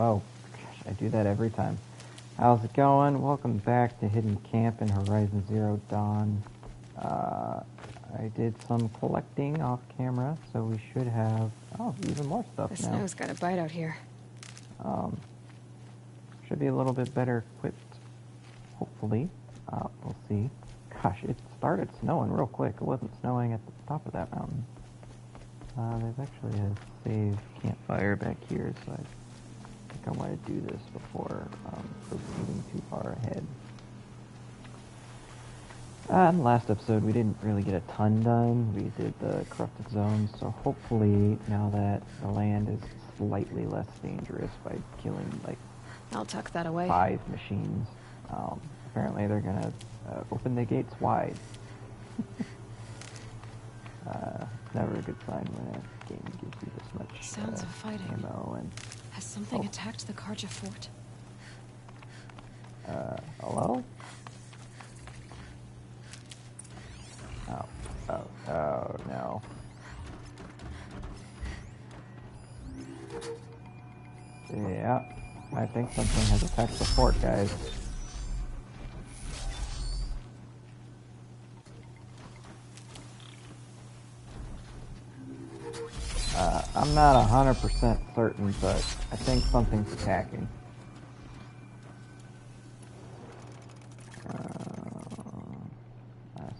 Whoa. Gosh, I do that every time. How's it going? Welcome back to Hidden Camp in Horizon Zero Dawn. I did some collecting off camera, so we should have even more stuff now. The snow's got a bite out here. Should be a little bit better equipped, hopefully. We'll see. Gosh, it started snowing real quick. It wasn't snowing at the top of that mountain. There's actually a save campfire back here, so I think I want to do this before proceeding too far ahead. In the last episode, we didn't really get a ton done. We did the corrupted zones, so hopefully now that the land is slightly less dangerous by killing, like, I'll tuck that away. 5 machines. Apparently they're gonna open the gates wide. Never a good sign when a game gives you this much sounds of fighting. ammo and... Has something attacked the Karja fort? Hello? Oh, no. Yeah, I think something has attacked the fort, guys. I'm not 100% certain, but I think something's attacking. I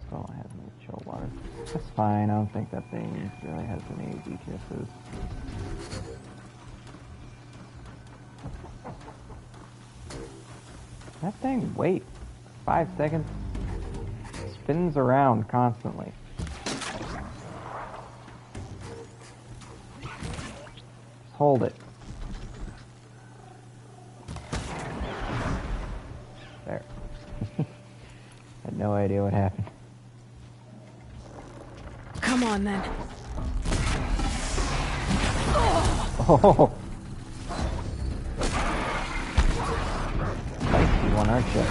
still don't have any chill water. That's fine, I don't think that thing really has any weaknesses. That thing, wait, 5 seconds, spins around constantly. Just hold it. There. Had no idea what happened. Come on, then. Oh! Spicy one, aren't you?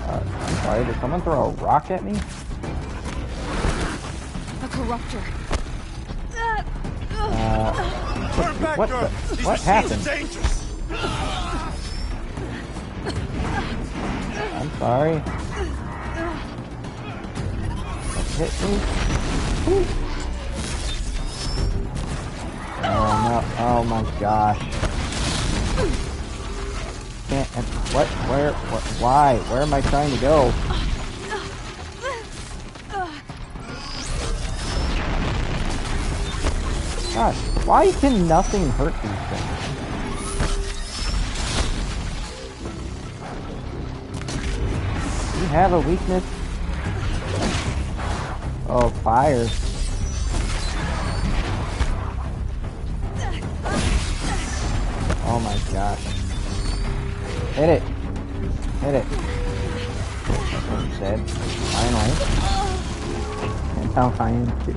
I'm sorry, did someone throw a rock at me? A corruptor. What happened? I'm sorry. That hit me? Oh no, oh my gosh. Can't, what, where, what, why? Where am I trying to go? Gosh, why can nothing hurt these things? Do you have a weakness? Oh, fire. Oh my gosh. Hit it. Hit it. I'm dead. Finally. And now I am too.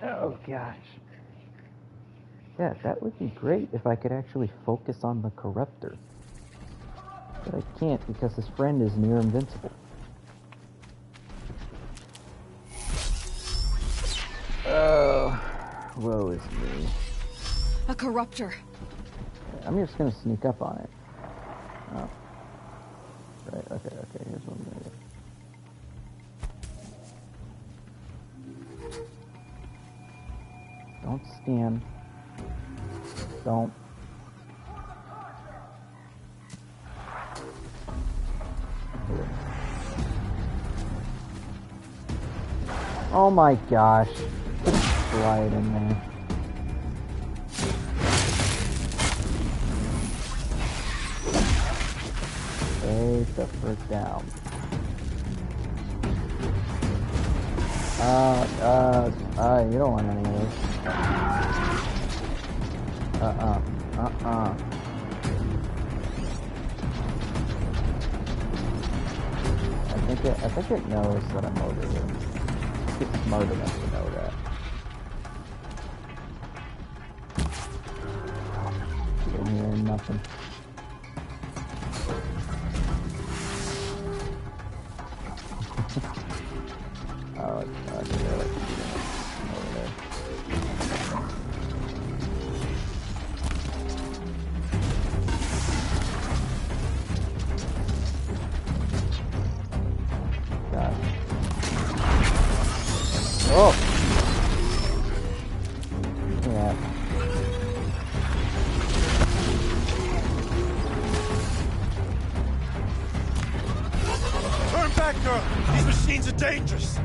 Oh gosh. Yeah, that would be great if I could actually focus on the corruptor. But I can't because his friend is near invincible. Oh, woe is me. A corruptor. I'm just gonna sneak up on it. Oh. Right, okay, here's what I'm gonna do. Don't scan. Don't. Oh my gosh. Slide in there. Lay the frick down. You don't want any of this. I think it knows that I'm over here. It's smart enough to know that. Get in here and nothing. Oh, I can really over there. dangerous.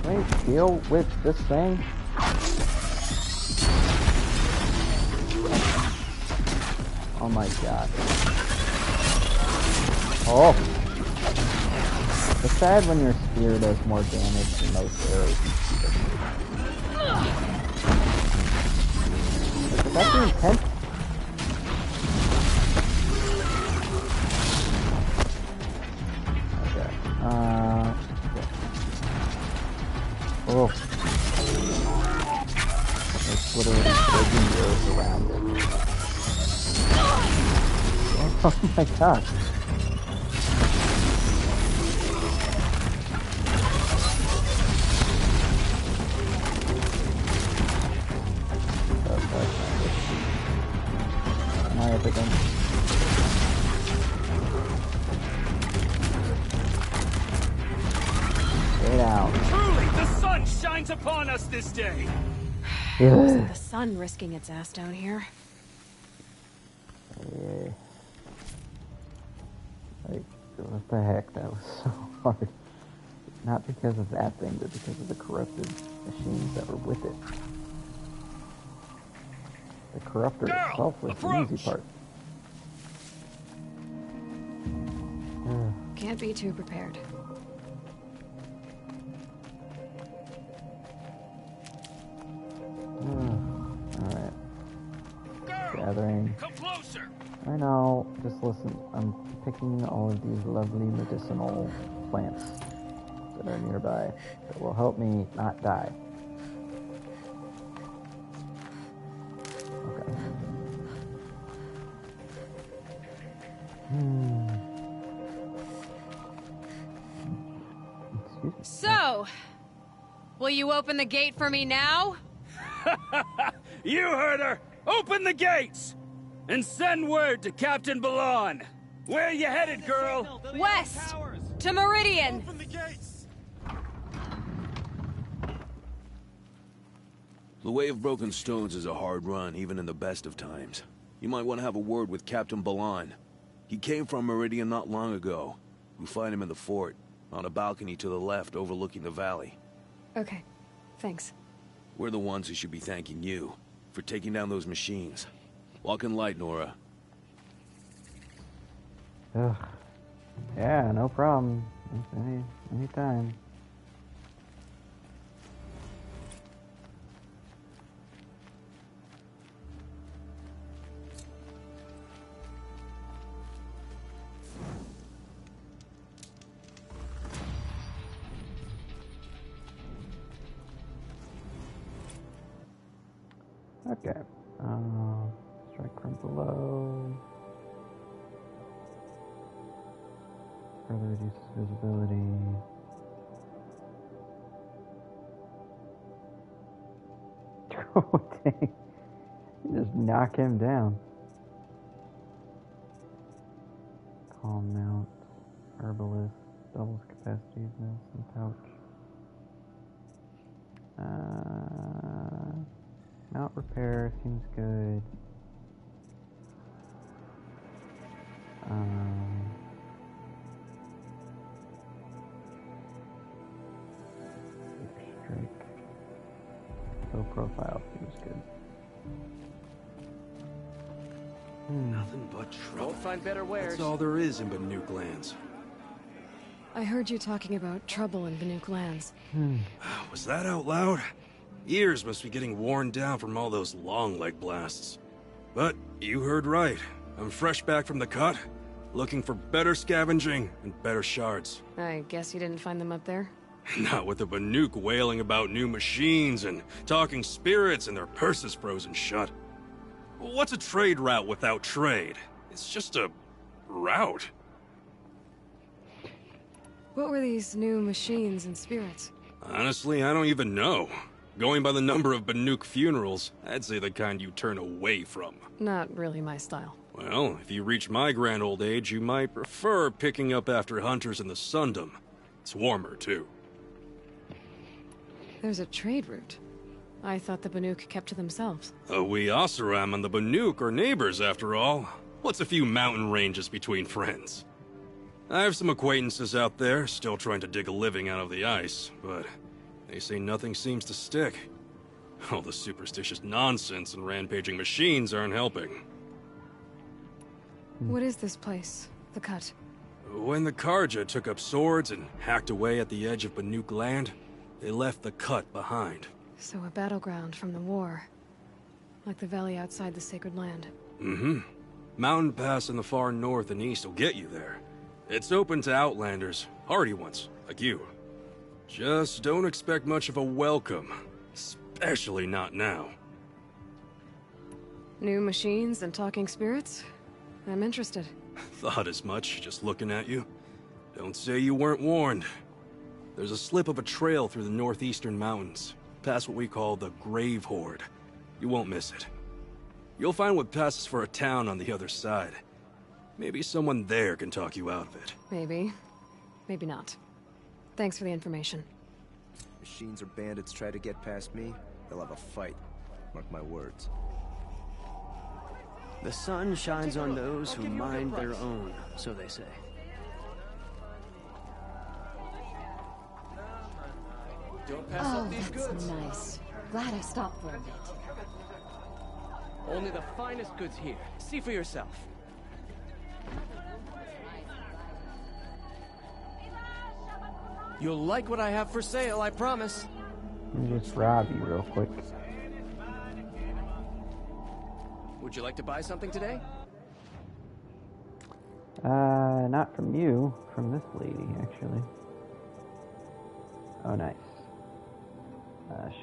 Wait, deal with this thing? Oh my god. Oh! It's sad when your spear does more damage than most arrows. Is that the intent? Oh. It's literally breaking the earth around it. Oh my god. My epic one. Stay down. Truly, the sun shines upon us this day. Wasn't the sun risking its ass down here? Yeah. Like, what the heck? That was so hard. Not because of that thing, but because of the corrupted machines that were with it. The corruptor itself was the easy part. Can't be too prepared. Alright. Gathering. Come closer. I know, just listen. I'm picking all of these lovely medicinal plants that are nearby that will help me not die. Okay. Excuse me. So, will you open the gate for me now? You heard her. Open the gates and send word to Captain Balan. Where you headed, girl? West! To Meridian! Open the gates. The Way of Broken Stones is a hard run, even in the best of times. You might want to have a word with Captain Balan. He came from Meridian not long ago. You'll find him in the fort, on a balcony to the left overlooking the valley. Okay, thanks. We're the ones who should be thanking you for taking down those machines. Walk in light, Nora. Ugh. Yeah, no problem. Anytime. Okay. Strike from below. Further reduces visibility. Oh, dang. You just knock him down. Calm mount. Herbalist. Doubles capacity. Medicine pouch. Mount repair seems good. Strike. Low profile seems good. Nothing but trouble. Won't find better wares. That's all there is in Banuk lands. I heard you talking about trouble in Banuk lands. Was that out loud? Ears must be getting worn down from all those long leg blasts. But you heard right. I'm fresh back from the cut, looking for better scavenging and better shards. I guess you didn't find them up there? Not with the Banuk wailing about new machines and talking spirits and their purses frozen shut. What's a trade route without trade? It's just a route. What were these new machines and spirits? Honestly, I don't even know. Going by the number of Banuk funerals, I'd say the kind you turn away from. Not really my style. Well, if you reach my grand old age, you might prefer picking up after hunters in the Sundom. It's warmer, too. There's a trade route. I thought the Banuk kept to themselves. We Oseram and the Banuk are neighbors, after all. What's a few mountain ranges between friends? I have some acquaintances out there, still trying to dig a living out of the ice, but they say nothing seems to stick. All the superstitious nonsense and rampaging machines aren't helping. What is this place? The Cut? When the Karja took up swords and hacked away at the edge of Banuk land, they left the Cut behind. So a battleground from the war. Like the valley outside the Sacred Land. Mm-hmm. Mountain Pass in the far north and east will get you there. It's open to outlanders, hardy ones, like you. Just don't expect much of a welcome. Especially not now. New machines and talking spirits? I'm interested. Thought as much, just looking at you. Don't say you weren't warned. There's a slip of a trail through the northeastern mountains, past what we call the Grave Horde. You won't miss it. You'll find what passes for a town on the other side. Maybe someone there can talk you out of it. Maybe. Maybe not. Thanks for the information. Machines or bandits try to get past me, they'll have a fight. Mark my words. The sun shines on those who mind their own, so they say. Don't pass Oh, up these that's goods. nice. Glad I stopped for a bit. Only the finest goods here. See for yourself. You'll like what I have for sale, I promise. Let me just rob you real quick. Would you like to buy something today? Not from you, from this lady, actually. Oh, nice.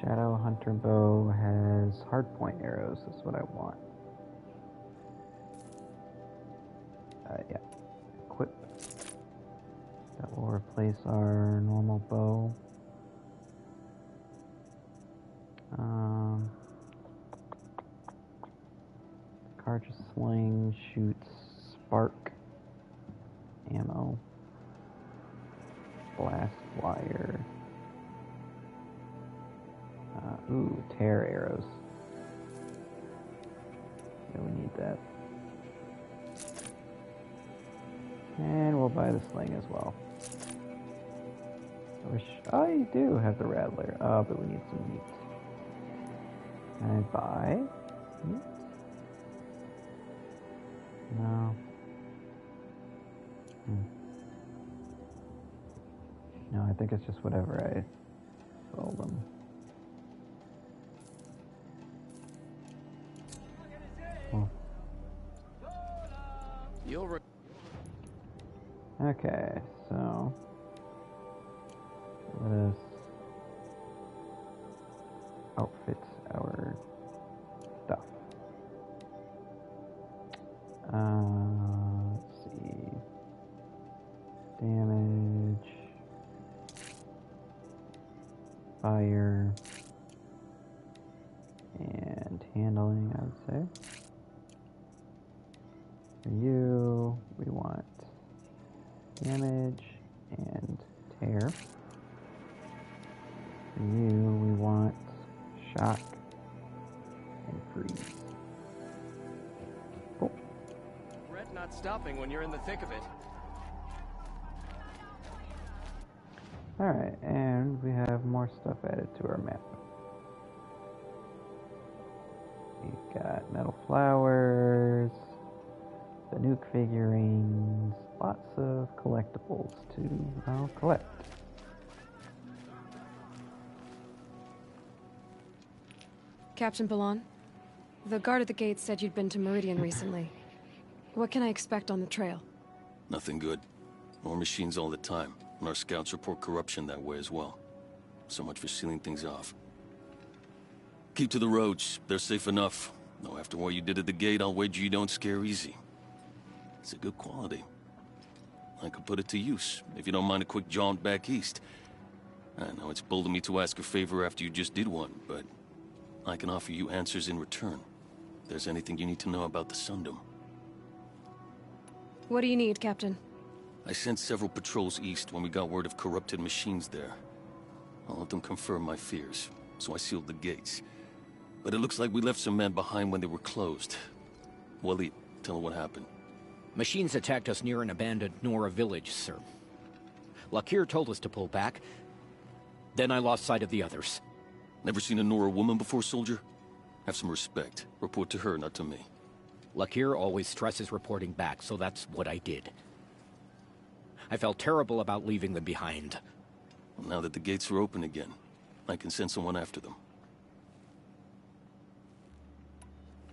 Shadow Hunter Bow has hardpoint arrows, that's what I want. Yeah. Equip. That will replace our normal bow. Karja Sling shoots spark ammo. Blast wire. Ooh, tear arrows. Yeah, we need that. And we'll buy the sling as well. I wish... Oh, you do have the rattler. Oh, but we need some meat. Can I buy meat? No. No, I think it's just whatever I sold them. Cool. Okay, so let us outfit our stuff. Let's see. Damage. Fire. And handling, I would say. For you, we want damage and tear. For you, we want shock and freeze. Cool. Regret not stopping when you're in the thick of it. Alright, and we have more stuff added to our map. We've got metal flowers, the nuke figurines, lots of collectibles to collect. Captain Ballon, the guard at the gate said you'd been to Meridian recently. What can I expect on the trail? Nothing good. More machines all the time, and our scouts report corruption that way as well. So much for sealing things off. Keep to the roads. They're safe enough. Though after what you did at the gate, I'll wager you don't scare easy. It's a good quality. I could put it to use, if you don't mind a quick jaunt back east. I know it's bold of me to ask a favor after you just did one, but I can offer you answers in return. If there's anything you need to know about the Sundom. What do you need, Captain? I sent several patrols east when we got word of corrupted machines there. All of them confirmed my fears, so I sealed the gates. But it looks like we left some men behind when they were closed. Waleed, tell her what happened. Machines attacked us near an abandoned Nora village, sir. Lakir told us to pull back. Then I lost sight of the others. Never seen a Nora woman before, soldier? Have some respect. Report to her, not to me. Lakir always stresses reporting back, so that's what I did. I felt terrible about leaving them behind. Well, now that the gates are open again, I can send someone after them.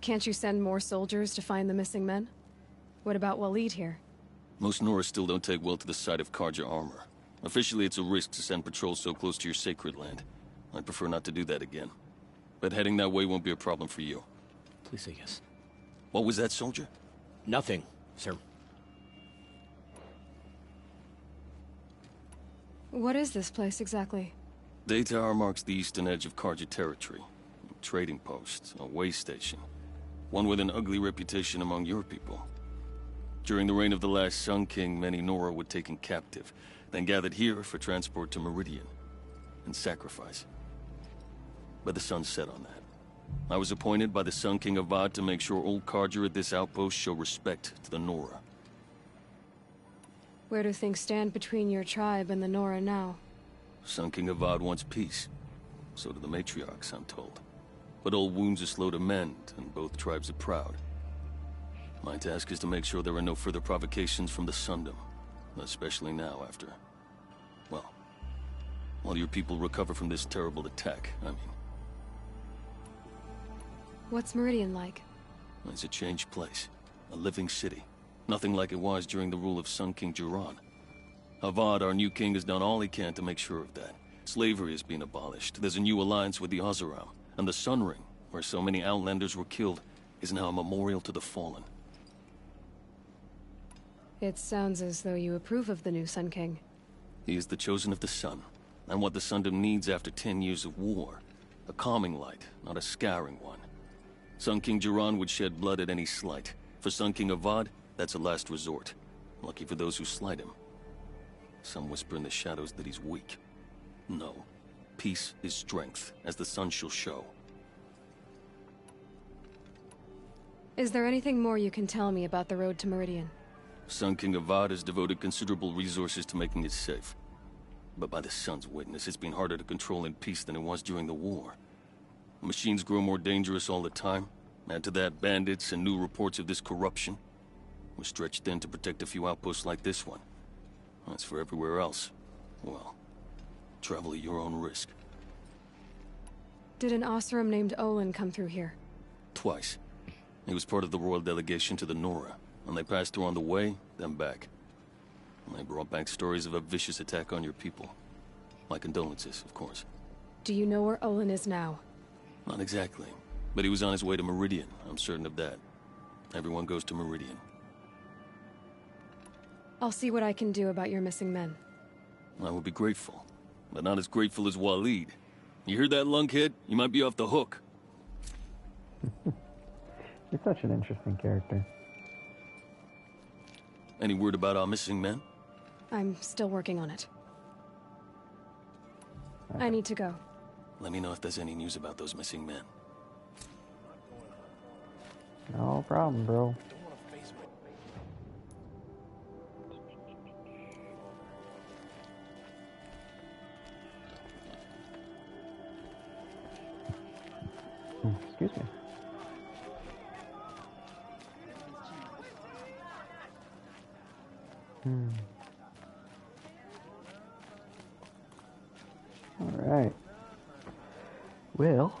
Can't you send more soldiers to find the missing men? What about Waleed here? Most Nora still don't take well to the sight of Carja armor. Officially, it's a risk to send patrols so close to your sacred land. I'd prefer not to do that again. But heading that way won't be a problem for you. Please say yes. What was that, soldier? Nothing, sir. What is this place exactly? Day Tower marks the eastern edge of Carja territory. A trading post, a way station. One with an ugly reputation among your people. During the reign of the last Sun King, many Nora were taken captive, then gathered here for transport to Meridian, and sacrifice. But the sun set on that. I was appointed by the Sun King Avad to make sure old Carja at this outpost show respect to the Nora. Where do things stand between your tribe and the Nora now? Sun King Avad wants peace. So do the matriarchs, I'm told. But old wounds are slow to mend, and both tribes are proud. My task is to make sure there are no further provocations from the Sundom. Especially now after... well, while your people recover from this terrible attack, I mean. What's Meridian like? It's a changed place. A living city. Nothing like it was during the rule of Sun King Jiran. Avad, our new king, has done all he can to make sure of that. Slavery is being abolished. There's a new alliance with the Oseram. And the Sun Ring, where so many Outlanders were killed, is now a memorial to the fallen. It sounds as though you approve of the new Sun King. He is the chosen of the sun, and what the Sundom needs after 10 years of war. A calming light, not a scouring one. Sun King Jiran would shed blood at any slight. For Sun King Avad, that's a last resort. Lucky for those who slight him. Some whisper in the shadows that he's weak. No. Peace is strength, as the sun shall show. Is there anything more you can tell me about the road to Meridian? Sun King Avad has devoted considerable resources to making it safe. But by the sun's witness, it's been harder to control in peace than it was during the war. Machines grow more dangerous all the time. Add to that bandits and new reports of this corruption. We're stretched thin to protect a few outposts like this one. As for everywhere else, well, travel at your own risk. Did an Oseram named Olin come through here? Twice. He was part of the royal delegation to the Nora, and they passed through on the way, then back. And they brought back stories of a vicious attack on your people. My condolences, of course. Do you know where Olin is now? Not exactly, but he was on his way to Meridian, I'm certain of that. Everyone goes to Meridian. I'll see what I can do about your missing men. I will be grateful, but not as grateful as Waleed. You heard that, lunkhead? You might be off the hook. You're such an interesting character. Any word about our missing men? I'm still working on it. I need to go. Let me know if there's any news about those missing men. No problem, bro. Excuse me. All right. Well.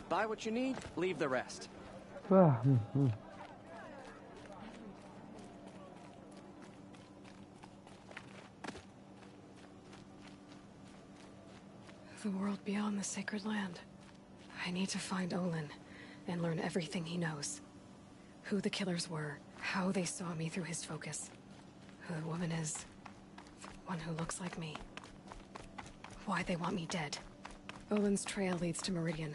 Buy what you need, leave the rest. The world beyond the sacred land. I need to find Olin and learn everything he knows. Who the killers were, how they saw me through his focus. Who the woman is. One who looks like me. why they want me dead. Olin's trail leads to Meridian.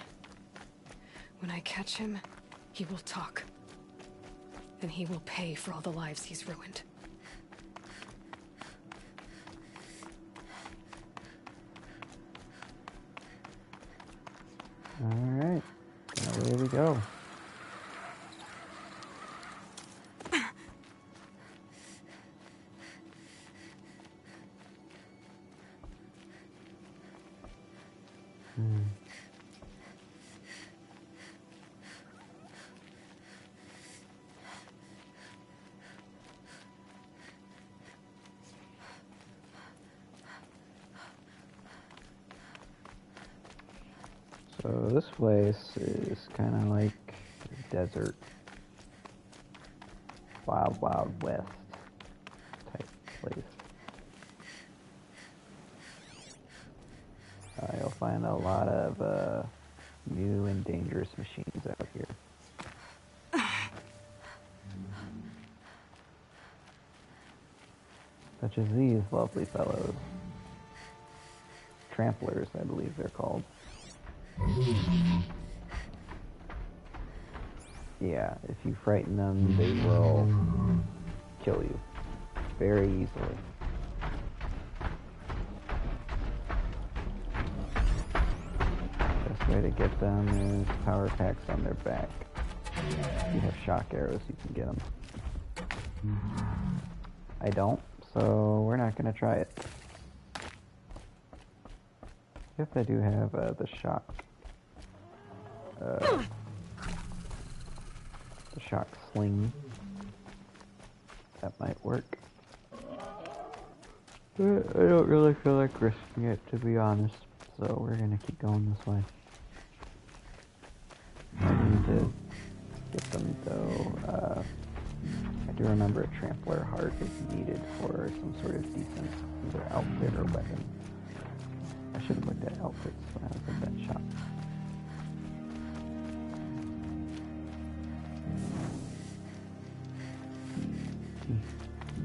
When I catch him, he will talk. And he will pay for all the lives he's ruined. Alright, away we go. So this place is kind of like a desert, wild, wild west type place. You'll find a lot of new and dangerous machines out here. Such as these lovely fellows. Tramplers, I believe they're called. Yeah, if you frighten them, they will kill you very easily. Best way to get them is power packs on their back. If you have shock arrows, you can get them. I don't, so we're not going to try it. Yes, I do have the shock. The shock sling. That might work. But I don't really feel like risking it, to be honest. So we're gonna keep going this way. I need to get them though. I do remember a trampler heart is needed for some sort of decent either outfit or weapon. I should have looked at outfits when I was at that shop.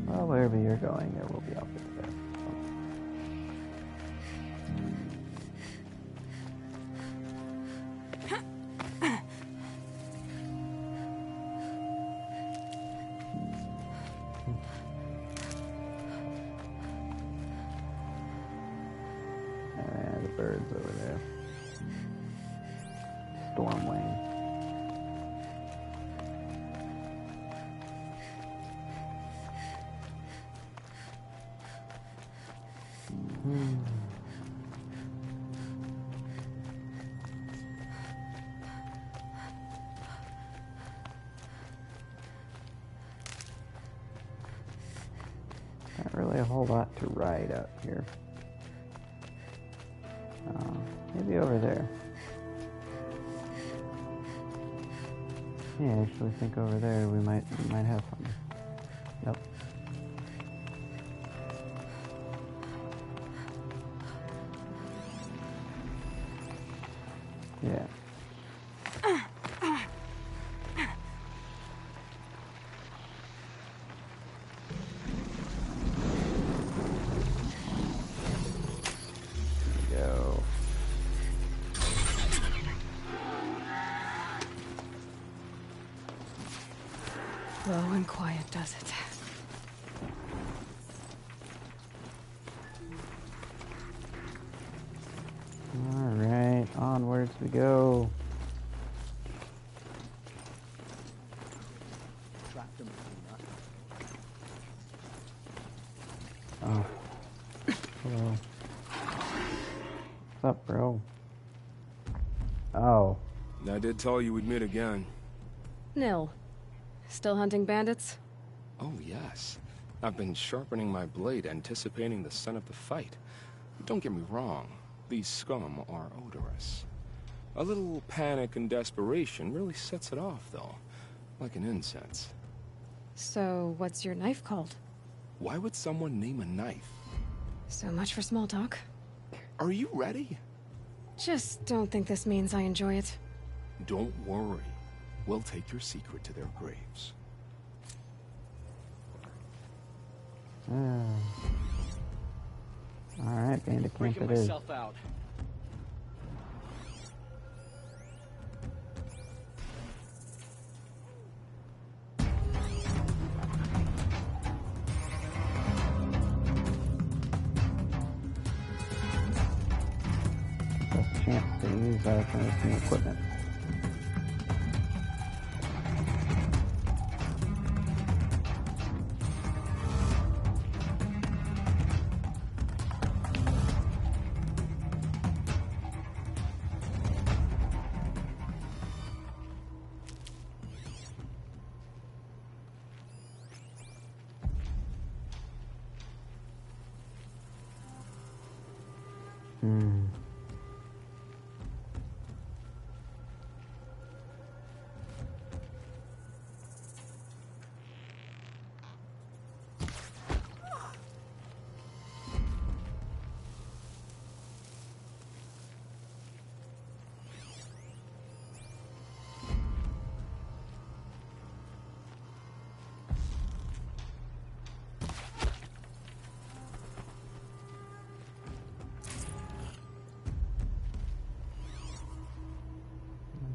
Well, wherever you're going, there will be outfits there. The birds over there. Storm Lane. Not really a whole lot to ride out here. Maybe over there. Yeah, I actually think over there we might have something. Yep. Yeah. Go. Low and quiet does it. Alright, onwards we go. Oh. Hello. What's up, bro? Oh. I did tell you we'd meet again. Nil. Still hunting bandits? Oh, yes. I've been sharpening my blade, anticipating the scent of the fight. Don't get me wrong. These scum are odorous. A little panic and desperation really sets it off, though. Like an incense. So, what's your knife called? Why would someone name a knife? So much for small talk. Are you ready? Just don't think this means I enjoy it. Don't worry. We'll take your secret to their graves. Alright, bandit camp Freaking it is. myself out. Best chance to use some of this new equipment.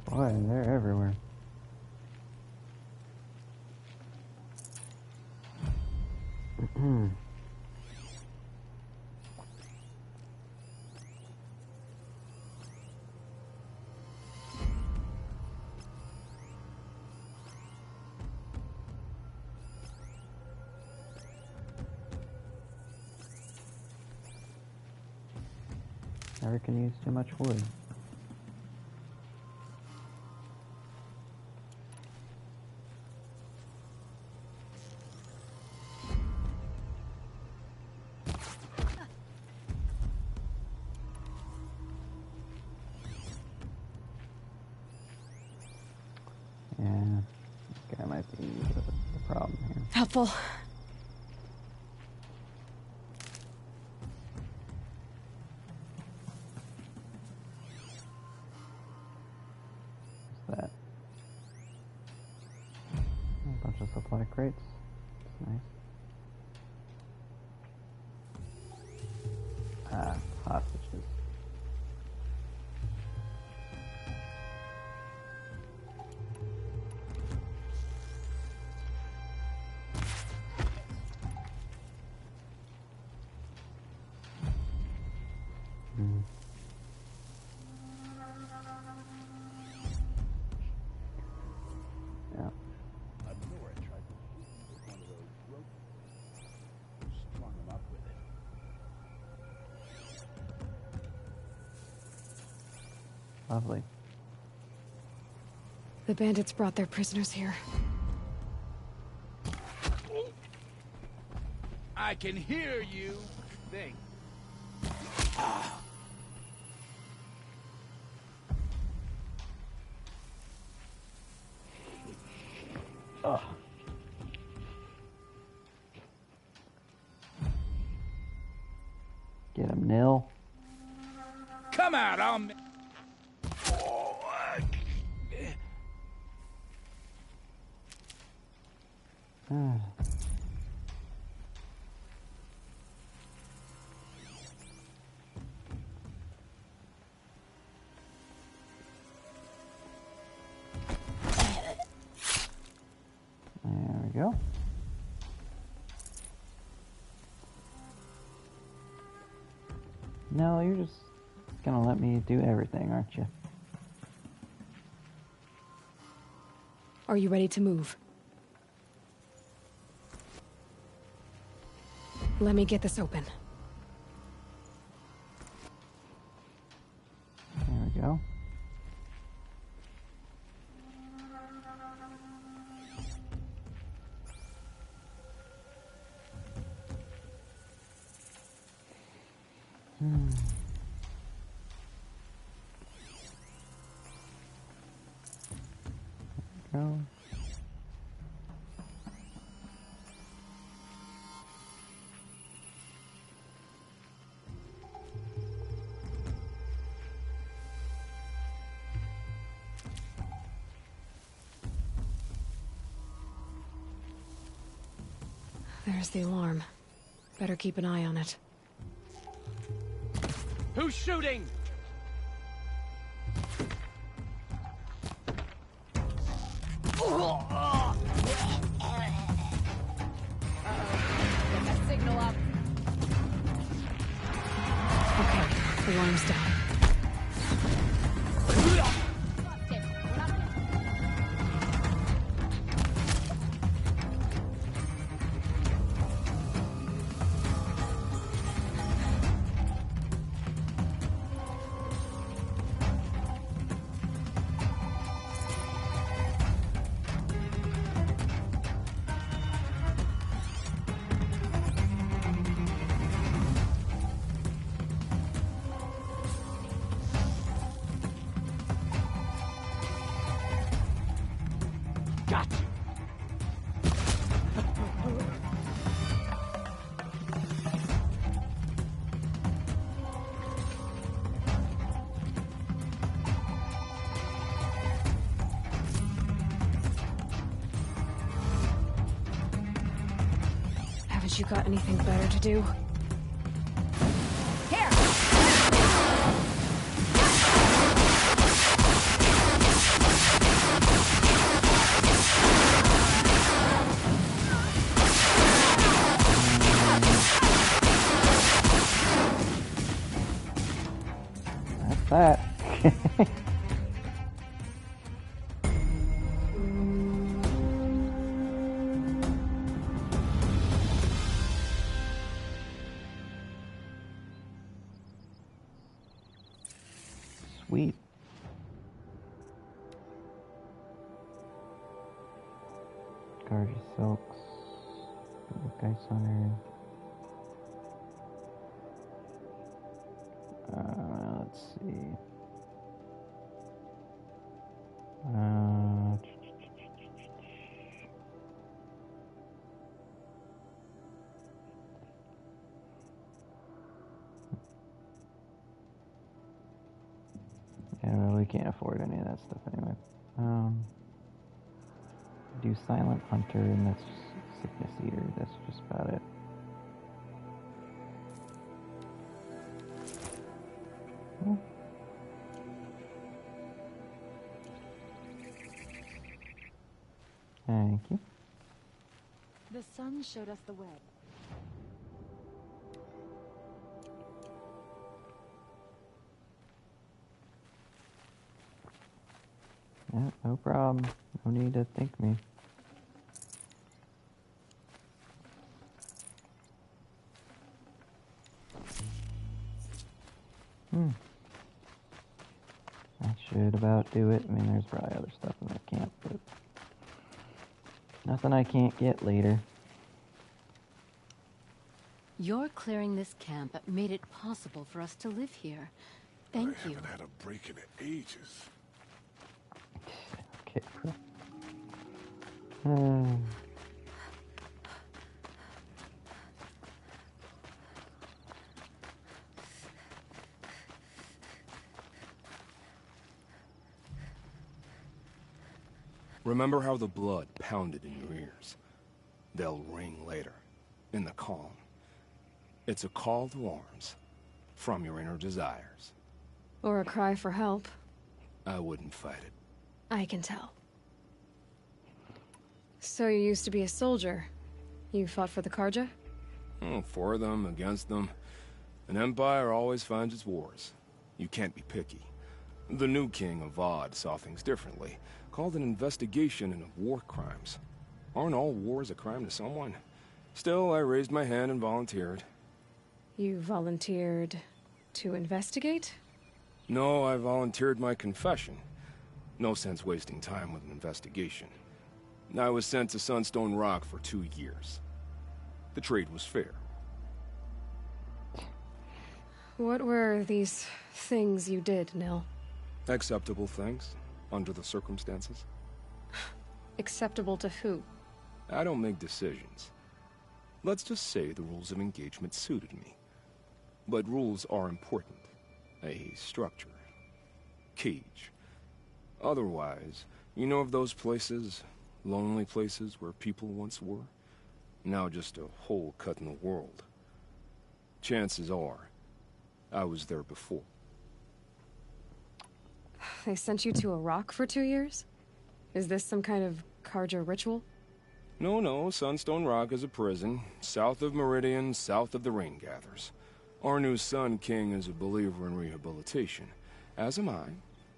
Boy, they're everywhere. Never can use too much wood. Yeah, this guy might be the problem here. Helpful. What's that? A bunch of supply crates. That's nice. Ah, hostages. Yeah. Lovely. The bandits brought their prisoners here. I can hear you. Think. Ugh. Get him, Nil. Come out, I'll... There we go. No, you're just gonna let me do everything, aren't you? Are you ready to move? Let me get this open. There we go. Go. There's the alarm. Better keep an eye on it. Who's shooting? Get that signal up. Okay, alarm's down. Got you. Haven't you got anything better to do? Here! That's that. Sweet. Gargy Silks. Ice Hunter. Let's see. Yeah, I really can't afford any of that stuff anyway. Do Silent Hunter, and that's just Sickness Eater. That's just about it. Thank you. The sun showed us the way. Yeah, no problem. No need to thank me. That should about do it. I mean, there's probably other stuff in that camp, but nothing I can't get later. Your clearing this camp made it possible for us to live here. Thank you. I haven't had a break in ages. Okay, bro. Remember how the blood pounded in your ears? They'll ring later, in the calm. It's a call to arms, from your inner desires. Or a cry for help. I wouldn't fight it. I can tell. So you used to be a soldier. You fought for the Karja? For them, against them. An empire always finds its wars. You can't be picky. The new king of Avad saw things differently. Called an investigation into war crimes. Aren't all wars a crime to someone? Still, I raised my hand and volunteered. You volunteered to investigate? No, I volunteered my confession. No sense wasting time with an investigation. I was sent to Sunstone Rock for 2 years. The trade was fair. What were these things you did, Nil? Acceptable things, under the circumstances. Acceptable to who? I don't make decisions. Let's just say the rules of engagement suited me. But rules are important. A structure. Cage. Otherwise, you know of those places, lonely places where people once were? Now just a hole cut in the world. Chances are, I was there before. They sent you to Iraq for 2 years? Is this some kind of Carja ritual? No, Sunstone Rock is a prison, south of Meridian, south of the Rain Gathers. Our new Sun King is a believer in rehabilitation, as am I.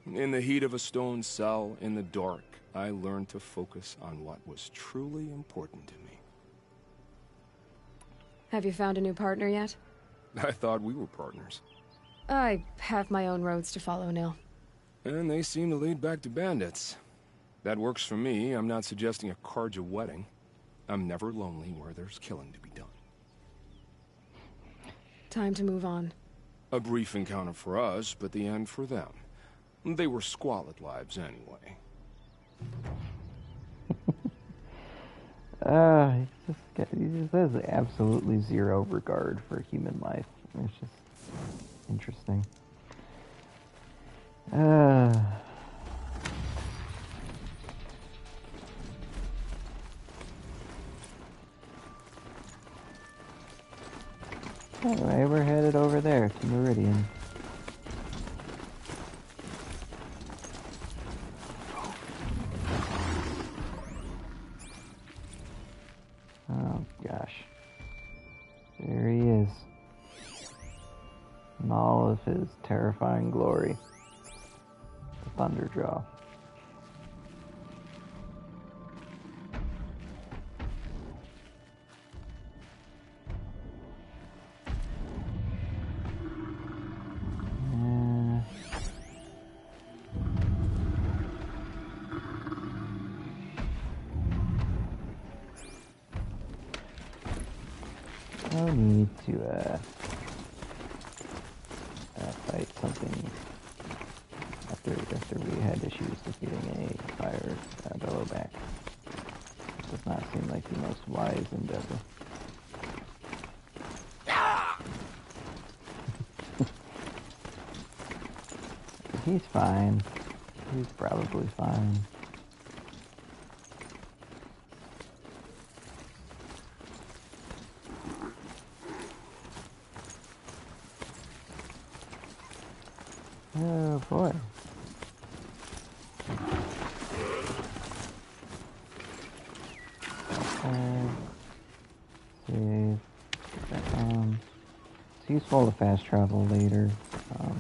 In the heat of a stone cell, in the dark, I learned to focus on what was truly important to me. Have you found a new partner yet? I thought we were partners. I have my own roads to follow now. And they seem to lead back to bandits. That works for me. I'm not suggesting a Carja wedding. I'm never lonely where there's killing to be done. Time to move on. A brief encounter for us, but the end for them. They were squalid lives anyway. He just has absolutely zero regard for human life. It's just interesting. Anyway, we're headed over there to Meridian. Oh gosh. There he is. In all of his terrifying glory. The Thunderjaw. No need to fight something after we had issues defeating a fire bellowback. Does not seem like the most wise endeavor. He's fine. He's probably fine. Oh boy. Save. It's useful to fast travel later. Oh.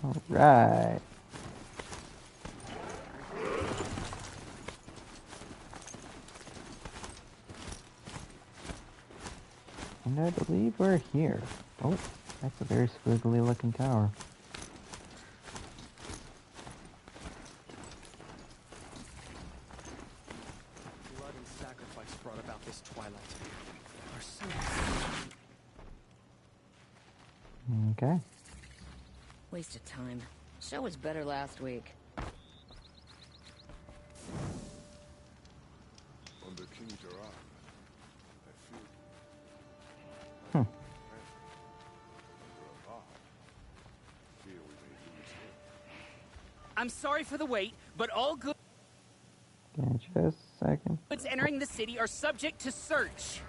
All right. And I believe we're here. Oh, that's a very squiggly looking tower. Blood and sacrifice brought about this twilight. Our son. Okay. Waste of time. Show was better last week. Under King Gerard, Hmm. I'm sorry for the wait, but all goods Just a second. entering the city are subject to search.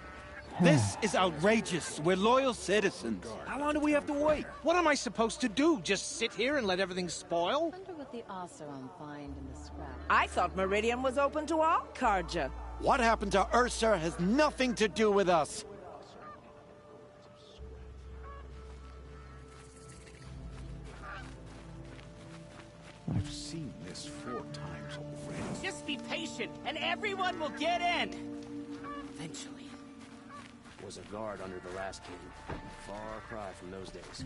This is outrageous. We're loyal citizens. How long do we have to wait? What am I supposed to do? Just sit here and let everything spoil? Wonder what the Oseram find in the scrap. I thought Meridian was open to all Carja. What happened to Ursa has nothing to do with us. I've seen this 4 times already. Just be patient, and everyone will get in. Eventually. Was a guard under the last king. Far cry from those days.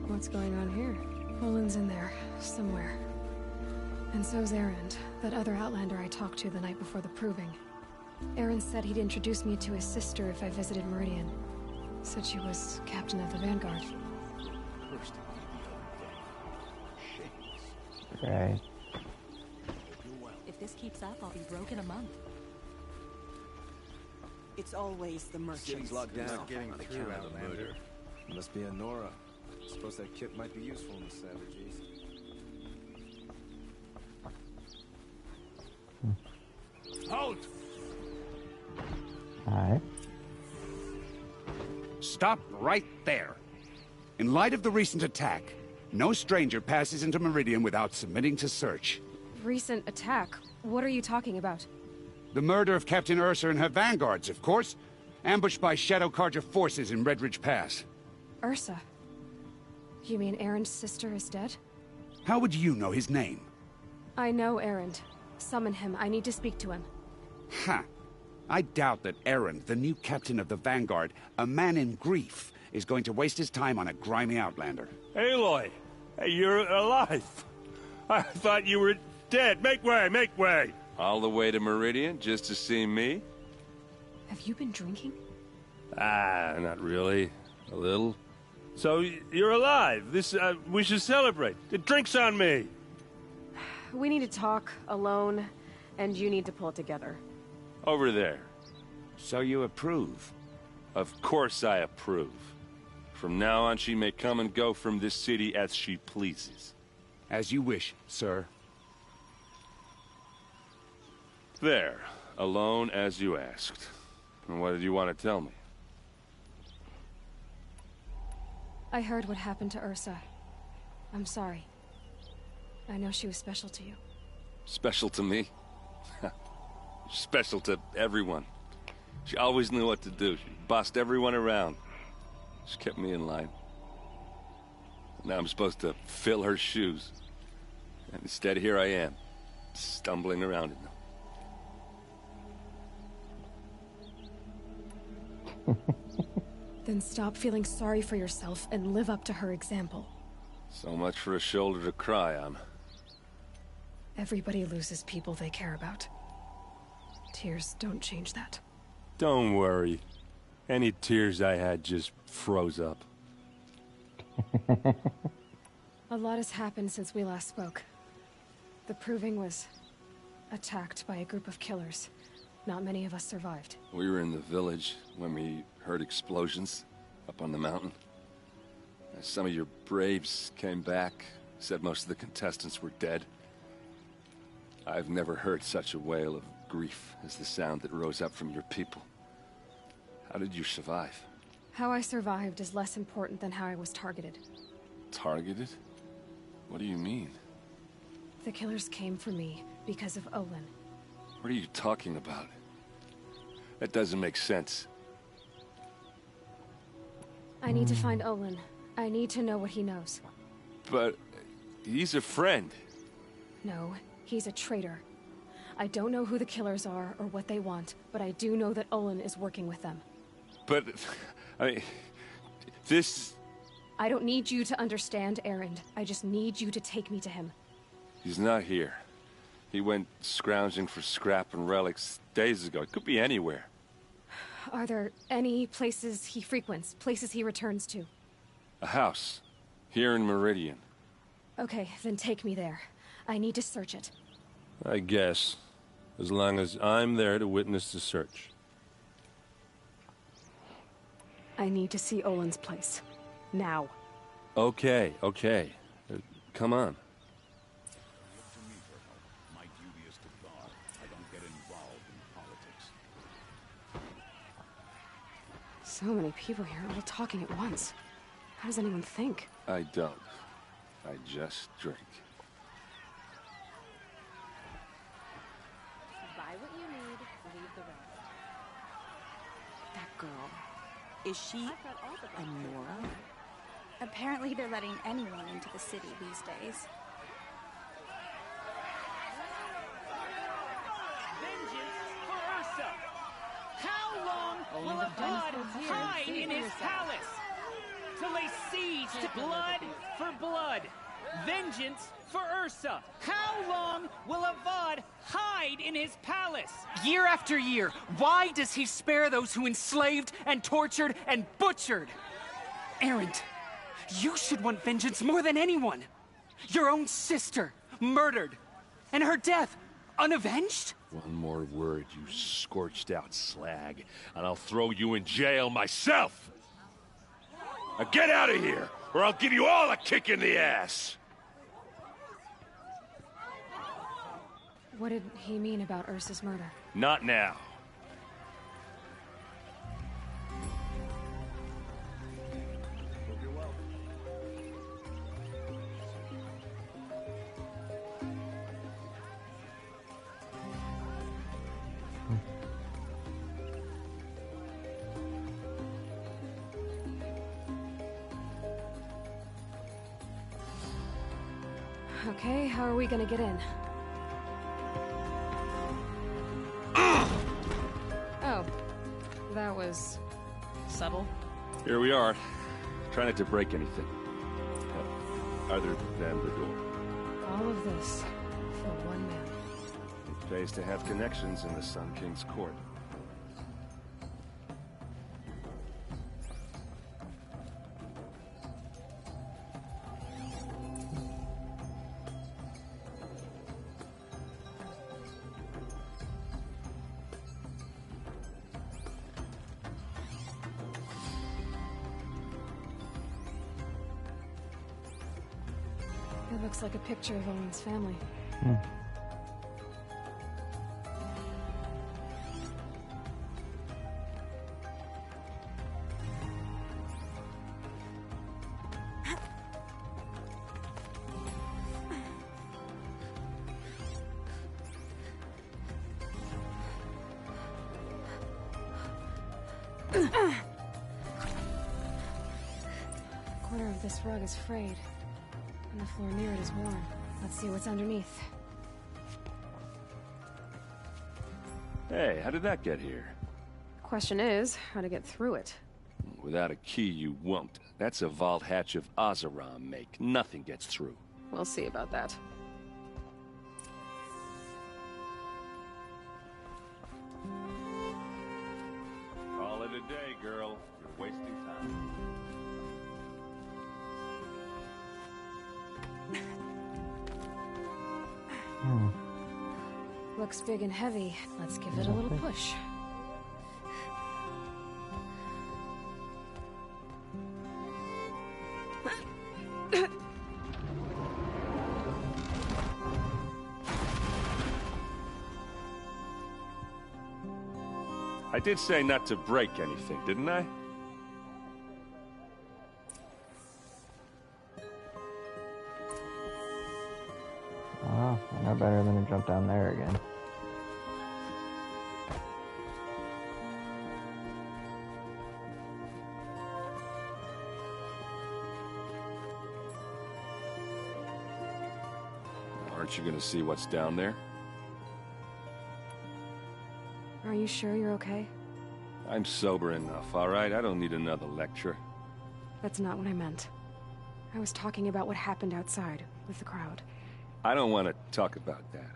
What's going on here? Olin's in there, somewhere. And so's Erend, that other Outlander I talked to the night before the proving. Erend said he'd introduce me to his sister if I visited Meridian. Said she was captain of the Vanguard. Right. If this keeps up, I'll be broke in a month. It's always the merchants. City's locked down. Not getting on through, account of the Outlander. murder. Must be a Nora. Suppose that kit might be useful in the savages. Halt! Alright. Stop right there. In light of the recent attack, no stranger passes into Meridian without submitting to search. Recent attack? What are you talking about? The murder of Captain Ursa and her vanguards, of course. Ambushed by Shadow Carja forces in Redridge Pass. Ursa? You mean Erend's sister is dead? How would you know his name? I know Erend. Summon him. I need to speak to him. Ha! I doubt that Erend, the new captain of the Vanguard, a man in grief, is going to waste his time on a grimy outlander. Aloy! Hey, you're alive! I thought you were dead. Make way, make way! All the way to Meridian just to see me? Have you been drinking? Ah, not really. A little. So, you're alive. We should celebrate. The drink's on me. We need to talk, alone, and you need to pull it together. Over there. So you approve? Of course I approve. From now on, she may come and go from this city as she pleases. As you wish, sir. There. Alone as you asked. And what did you want to tell me? I heard what happened to Ursa. I'm sorry. I know she was special to you. Special to me? Special to everyone. She always knew what to do. She bossed everyone around. She kept me in line. Now I'm supposed to fill her shoes. And instead, here I am, stumbling around in them. Then stop feeling sorry for yourself and live up to her example. So much for a shoulder to cry on. Everybody loses people they care about. Tears don't change that. Don't worry. Any tears I had just froze up. A lot has happened since we last spoke. The Proving was attacked by a group of killers. Not many of us survived. We were in the village when we heard explosions up on the mountain. Some of your braves came back, said most of the contestants were dead. I've never heard such a wail of grief as the sound that rose up from your people. How did you survive? How I survived is less important than how I was targeted. Targeted? What do you mean? The killers came for me because of Olin. What are you talking about? That doesn't make sense. I need to find Olin. I need to know what he knows. But he's a friend. No, he's a traitor. I don't know who the killers are or what they want, but I do know that Olin is working with them. But, I mean, this... I don't need you to understand, Erend. I just need you to take me to him. He's not here. He went scrounging for scrap and relics days ago. It could be anywhere. Are there any places he frequents, places he returns to? A house. Here in Meridian. Okay, then take me there. I need to search it. I guess. As long as I'm there to witness the search. I need to see Olin's place. Now. Okay, okay. Come on. My duty is to guard. I don't get involved in politics. So many people here, all talking at once. How does anyone think? I don't. I just drink. Buy what you need, leave the rest. That girl. Is she a Nora? Apparently they're letting anyone into the city these days. Vengeance for Ursa! How long will a god hide in his palace? Till they siege to blood for blood. Vengeance for Ursa! How long will Avad hide in his palace? Year after year, why does he spare those who enslaved and tortured and butchered? Erend, you should want vengeance more than anyone. Your own sister, murdered. And her death, unavenged? One more word, you scorched-out slag, and I'll throw you in jail myself! Now get out of here, or I'll give you all a kick in the ass! What did he mean about Ursa's murder? Not now. Okay, how are we gonna get in? Oh, that was subtle. Here we are. Try not to break anything. Other than the door. All of this for one man. It pays to have connections in the Sun King's court. It looks like a picture of Owen's family. A corner of this rug is frayed. And the floor near it is warm. Let's see what's underneath. Hey, how did that get here? Question is, how to get through it. Without a key, you won't. That's a vault hatch of Oseram make. Nothing gets through. We'll see about that. Call it a day, girl. You're wasting time. Looks big and heavy. Let's give it a little push. I did say not to break anything, didn't I? Oh, I know better than to jump down there again. Aren't you gonna see what's down there? Are you sure you're okay? I'm sober enough, all right? I don't need another lecture. That's not what I meant. I was talking about what happened outside with the crowd. I don't want to talk about that.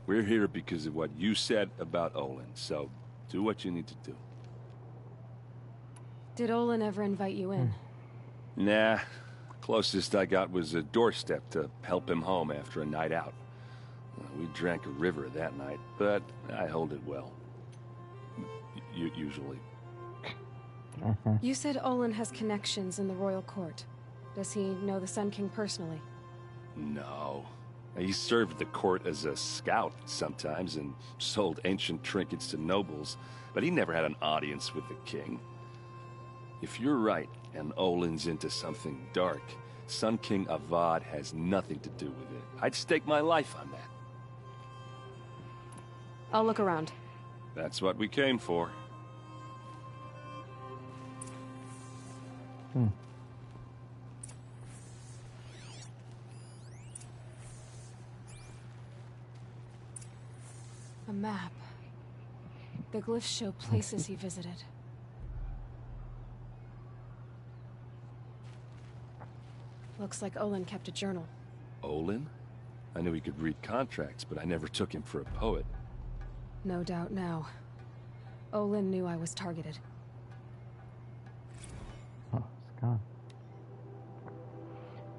We're here because of what you said about Olin, so do what you need to do. Did Olin ever invite you in? Nah. Closest I got was a doorstep to help him home after a night out. We drank a river that night, but I hold it well. Usually. You said Olin has connections in the royal court. Does he know the Sun King personally? No. He served the court as a scout sometimes and sold ancient trinkets to nobles, but he never had an audience with the king. If you're right, and Olin's into something dark, Sun King Avad has nothing to do with it. I'd stake my life on that. I'll look around. That's what we came for. A map. The glyphs show places he visited. Looks like Olin kept a journal. Olin? I knew he could read contracts, but I never took him for a poet. No doubt now. Olin knew I was targeted. Oh, it's gone.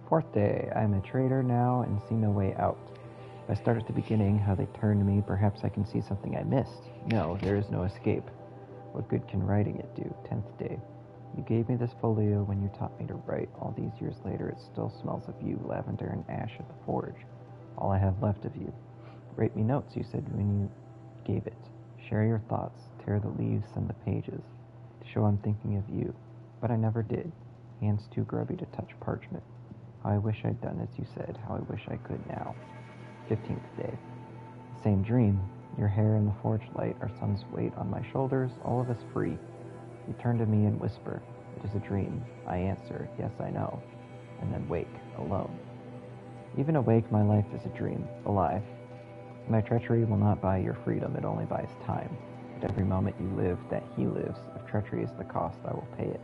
Fourth day. I'm a traitor now and see no way out. If I start at the beginning, how they turned me, perhaps I can see something I missed. No, there is no escape. What good can writing it do? 10th day. You gave me this folio when you taught me to write. All these years later, it still smells of you, lavender and ash at the forge. All I have left of you. Write me notes, you said when you gave it. Share your thoughts, tear the leaves and the pages, to show I'm thinking of you. But I never did. Hands too grubby to touch parchment. How I wish I'd done as you said, how I wish I could now. 15th day. Same dream. Your hair in the forge light, our son's weight on my shoulders, all of us free. You turn to me and whisper, it is a dream. I answer, yes, I know. And then wake, alone. Even awake, my life is a dream, alive. My treachery will not buy your freedom, it only buys time. At every moment you live, that he lives. If treachery is the cost, I will pay it.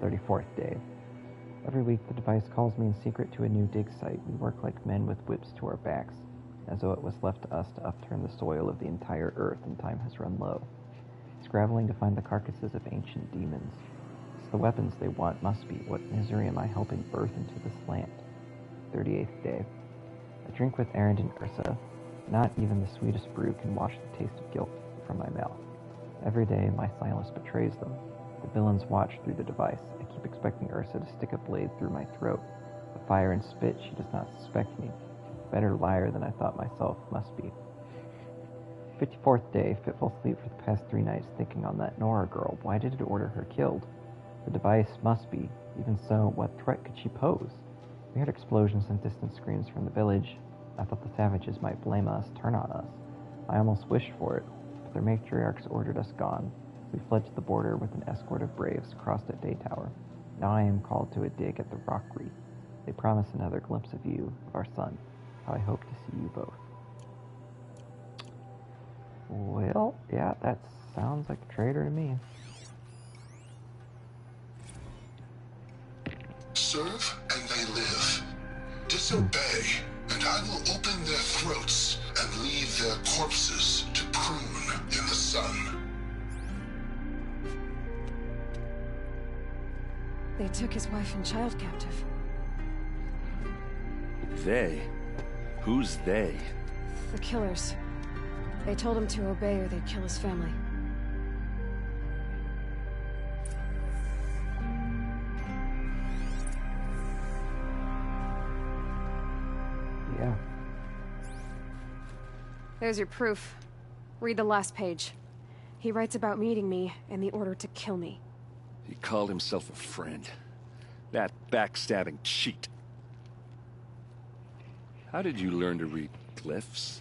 34th day. Every week the device calls me in secret to a new dig site. We work like men with whips to our backs, as though it was left to us to upturn the soil of the entire earth, and time has run low. Scrabbling to find the carcasses of ancient demons. It's the weapons they want, must be. What misery am I helping birth into this land? 38th day. I drink with Erend and Ursa. Not even the sweetest brew can wash the taste of guilt from my mouth. Every day my silence betrays them. The villains watch through the device. I keep expecting Ursa to stick a blade through my throat. The fire and spit, she does not suspect me. Better liar than I thought myself, must be. 54th day, fitful sleep for the past 3 nights, thinking on that Nora girl. Why did it order her killed? The device must be. Even so, what threat could she pose? We heard explosions and distant screams from the village. I thought the savages might blame us, turn on us. I almost wished for it, but their matriarchs ordered us gone. We fled to the border with an escort of braves, crossed at Daytower. Now I am called to a dig at the rock reef. They promise another glimpse of you, of our son. How I hope to see you both. Well, yeah, that sounds like a traitor to me. Serve and they live. Disobey, and I will open their throats and leave their corpses to prune in the sun. They took his wife and child captive. They? Who's they? The killers. They told him to obey or they'd kill his family. Yeah. There's your proof. Read the last page. He writes about meeting me and the order to kill me. He called himself a friend. That backstabbing cheat. How did you learn to read glyphs?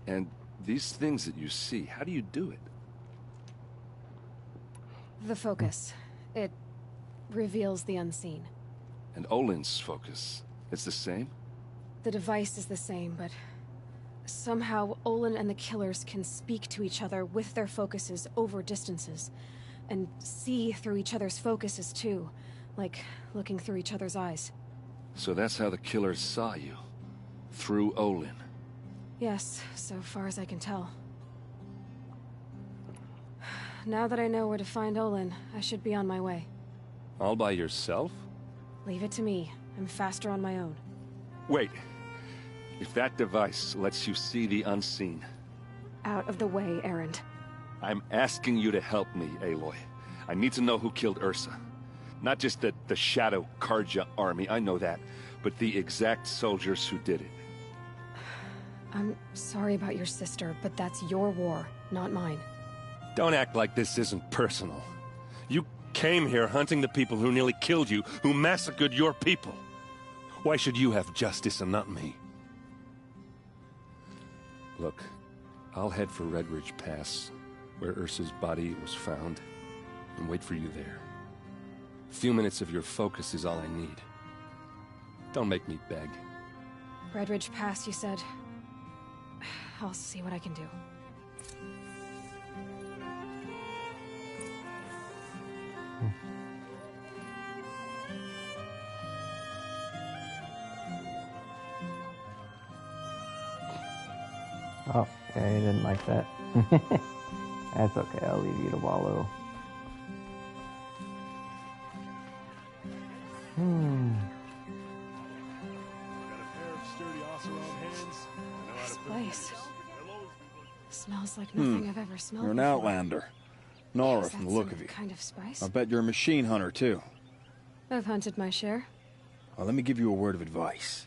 And these things that you see, how do you do it? The focus. It reveals the unseen. And Olin's focus, it's the same? The device is the same, but somehow Olin and the killers can speak to each other with their focuses over distances, and see through each other's focuses too, like looking through each other's eyes. So that's how the killers saw you? Through Olin? Yes, so far as I can tell. Now that I know where to find Olin, I should be on my way. All by yourself? Leave it to me. I'm faster on my own. Wait. If that device lets you see the unseen... Out of the way, Erend. I'm asking you to help me, Aloy. I need to know who killed Ursa. Not just the Shadow Karja army, I know that, but the exact soldiers who did it. I'm sorry about your sister, but that's your war, not mine. Don't act like this isn't personal. You came here hunting the people who nearly killed you, who massacred your people. Why should you have justice and not me? Look, I'll head for Redridge Pass, where Ursa's body was found, and wait for you there. A few minutes of your focus is all I need. Don't make me beg. Redridge Pass, you said? I'll see what I can do. Oh, yeah, you didn't like that. That's okay, I'll leave you to wallow. Got a pair of sturdy Oseram hands, and This place smells like nothing I've ever smelled You're an before. Outlander. Nora Is from that the look some of you. kind of spice? I bet you're a machine hunter, too. I've hunted my share. Well, let me give you a word of advice.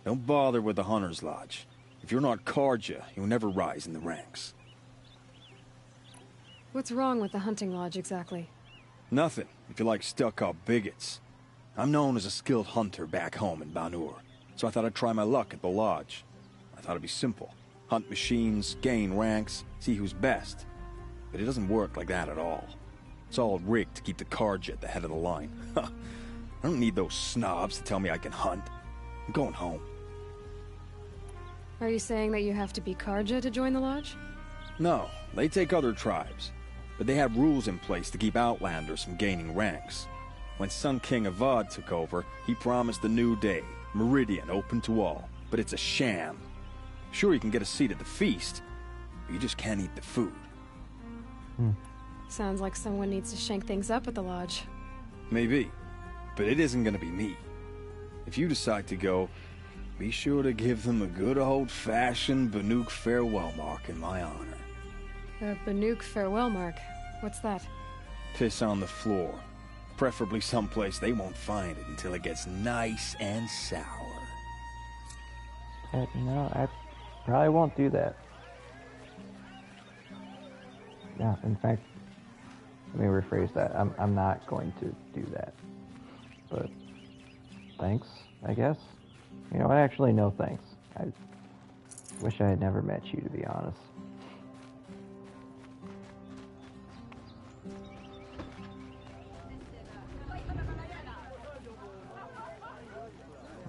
Don't bother with the Hunter's Lodge. If you're not Carja, you'll never rise in the ranks. What's wrong with the hunting lodge exactly? Nothing, if you like stuck-up bigots. I'm known as a skilled hunter back home in Banur, so I thought I'd try my luck at the lodge. I thought it'd be simple. Hunt machines, gain ranks, see who's best. But it doesn't work like that at all. It's all rigged to keep the Carja at the head of the line. I don't need those snobs to tell me I can hunt. I'm going home. Are you saying that you have to be Carja to join the lodge? No, they take other tribes. But they have rules in place to keep Outlanders from gaining ranks. When Sun King Avad took over, he promised a new day, Meridian open to all. But it's a sham. Sure, you can get a seat at the feast, but you just can't eat the food. Sounds like someone needs to shank things up at the lodge. Maybe, but it isn't gonna be me. If you decide to go, be sure to give them a good old-fashioned Banuk farewell mark in my honor. A Banuk farewell mark. What's that? Piss on the floor. Preferably someplace they won't find it until it gets nice and sour. No, I probably won't do that. Yeah, in fact, let me rephrase that. I'm not going to do that. But thanks, I guess. You know what? Actually, no thanks. I wish I had never met you, to be honest.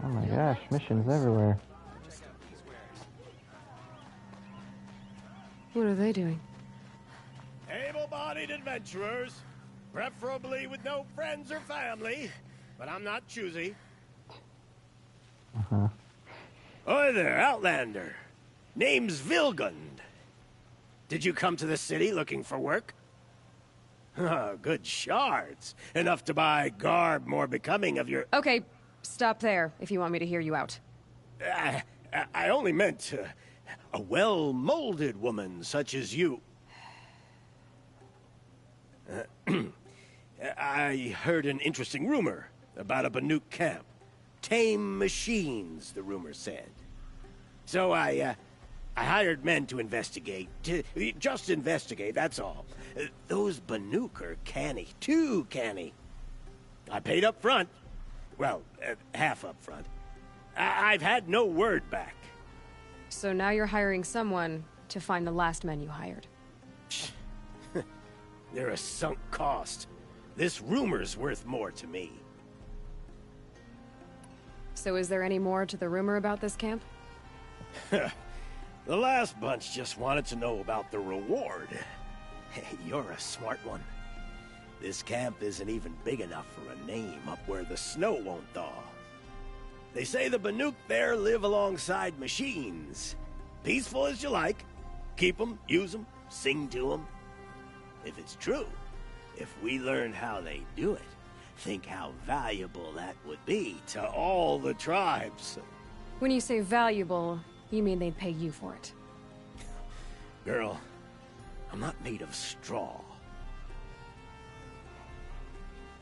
Oh my gosh, missions everywhere. What are they doing? Able-bodied adventurers, preferably with no friends or family, but I'm not choosy. Uh-huh. Oi there, Outlander. Name's Vilgund. Did you come to the city looking for work? Good shards. Enough to buy garb more becoming of your... Okay, stop there if you want me to hear you out. I only meant a well-molded woman such as you. I heard an interesting rumor about a Banuk camp. Tame machines, the rumor said. So I hired men to investigate. Just investigate, that's all. Those Banuk are canny, too canny. I paid up front. Well, half up front. I've had no word back. So now you're hiring someone to find the last men you hired. They're a sunk cost. This rumor's worth more to me. So is there any more to the rumor about this camp? The last bunch just wanted to know about the reward. You're a smart one. This camp isn't even big enough for a name up where the snow won't thaw. They say the Banuk there live alongside machines. Peaceful as you like. Keep them, use them, sing to them. If it's true, if we learn how they do it, think how valuable that would be to all the tribes. When you say valuable, you mean they'd pay you for it. Girl, I'm not made of straw.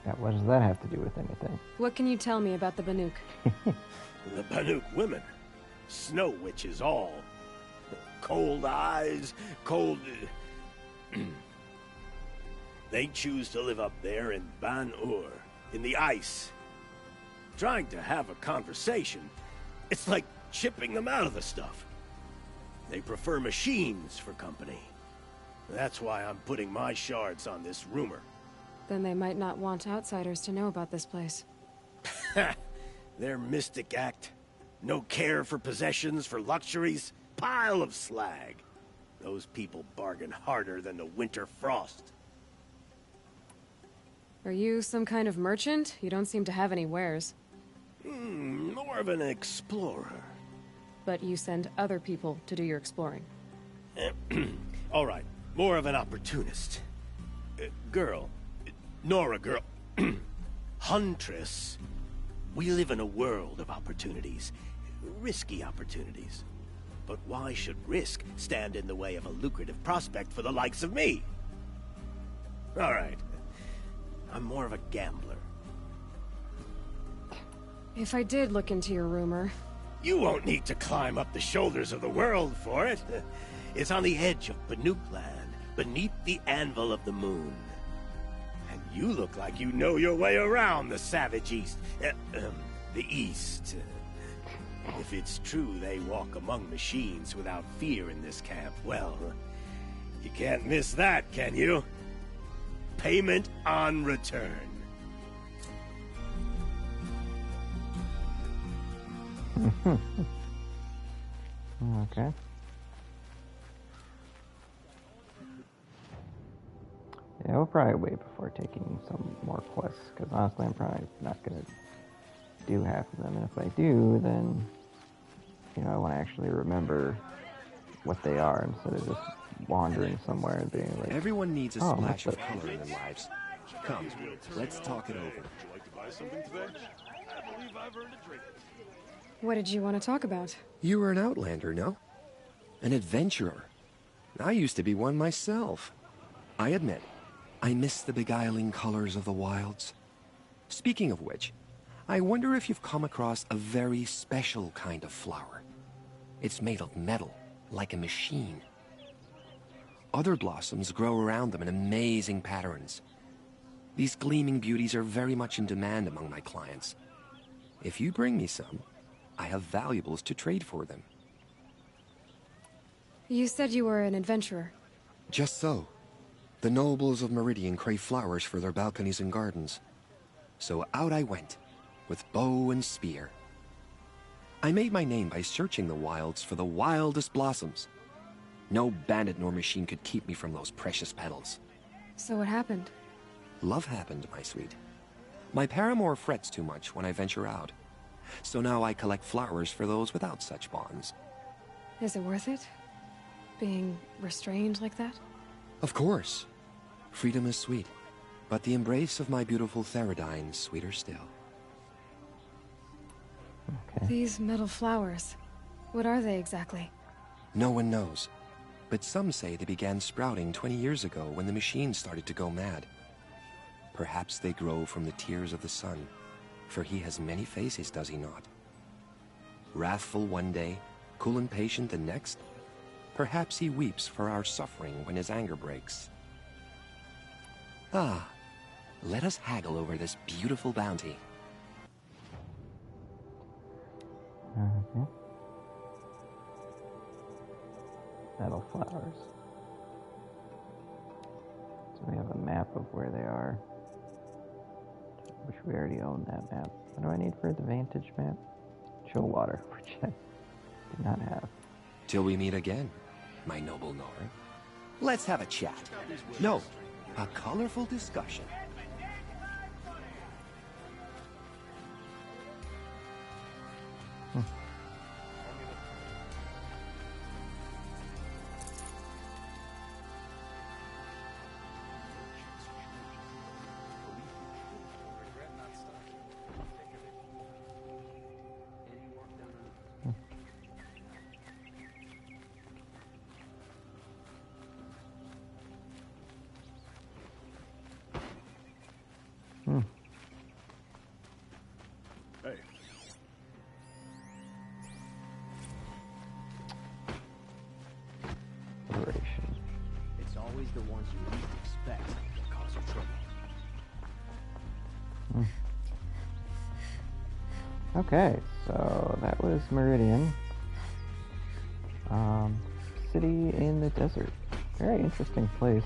Yeah, what does that have to do with anything? What can you tell me about the Banuk? The Banuk women. Snow witches all. Cold eyes, cold... They choose to live up there in Ban-Ur, in the ice. Trying to have a conversation, it's like chipping them out of the stuff. They prefer machines for company. That's why I'm putting my shards on this rumor. Then they might not want outsiders to know about this place. Their mystic act. No care for possessions, for luxuries. Pile of slag. Those people bargain harder than the winter frost. Are you some kind of merchant? You don't seem to have any wares. More of an explorer. But you send other people to do your exploring. All right, more of an opportunist. Girl. Nora, girl. Huntress. We live in a world of opportunities. Risky opportunities. but why should risk stand in the way of a lucrative prospect for the likes of me? All right. I'm more of a gambler. If I did look into your rumor... You won't need to climb up the shoulders of the world for it. It's on the edge of Banuk land, beneath the anvil of the moon. And you look like you know your way around the savage east. The east. If it's true they walk among machines without fear in this camp, well, you can't miss that, can you? Payment on return. Okay. Yeah, we'll probably wait before taking some more quests, because honestly I'm probably not going to do half of them, and if I do, then, you know, I want to actually remember what they are instead of just wandering somewhere and being like... Everyone needs a splash of color in their lives. Come, let's talk it over. Would you like to buy something today? I believe I've earned a drink. What did you want to talk about? You were an outlander, no? An adventurer. I used to be one myself. I admit, I miss the beguiling colors of the wilds. Speaking of which, I wonder if you've come across a very special kind of flower. It's made of metal, like a machine. Other blossoms grow around them in amazing patterns. These gleaming beauties are very much in demand among my clients. If you bring me some, I have valuables to trade for them. You said you were an adventurer. Just so. The nobles of Meridian crave flowers for their balconies and gardens. So out I went, with bow and spear. I made my name by searching the wilds for the wildest blossoms. No bandit nor machine could keep me from those precious petals. So what happened? Love happened, my sweet. My paramour frets too much when I venture out. So now I collect flowers for those without such bonds. Is it worth it? Being restrained like that? Of course. Freedom is sweet, but the embrace of my beautiful Theradine sweeter still. Okay. These metal flowers, what are they exactly? No one knows, but some say they began sprouting 20 years ago when the machine started to go mad. Perhaps they grow from the tears of the sun, for he has many faces, does he not? Wrathful one day, cool and patient the next. Perhaps he weeps for our suffering when his anger breaks. Ah, let us haggle over this beautiful bounty. Metal flowers. So we have a map of where they are. Wish we already owned that map. What do I need for the Vantage map? Chillwater, which I do not have. Till we meet again, my noble Nora. Let's have a chat. No, a colorful discussion. Hey. Liberation. It's always the ones you least expect that cause you trouble. Okay, so that was Meridian. City in the desert. Very interesting place.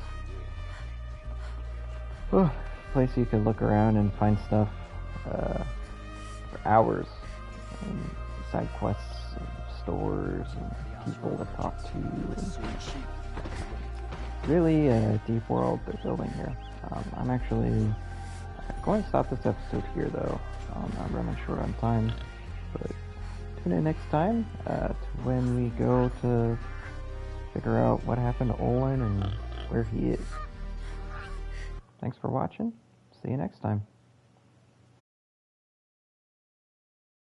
Place you could look around and find stuff for hours. And side quests, and stores, and people to talk to. And really a deep world they're building here. I'm actually going to stop this episode here though. I'm running short on time. But tune in next time to when we go to figure out what happened to Olin and where he is. Thanks for watching. See you next time.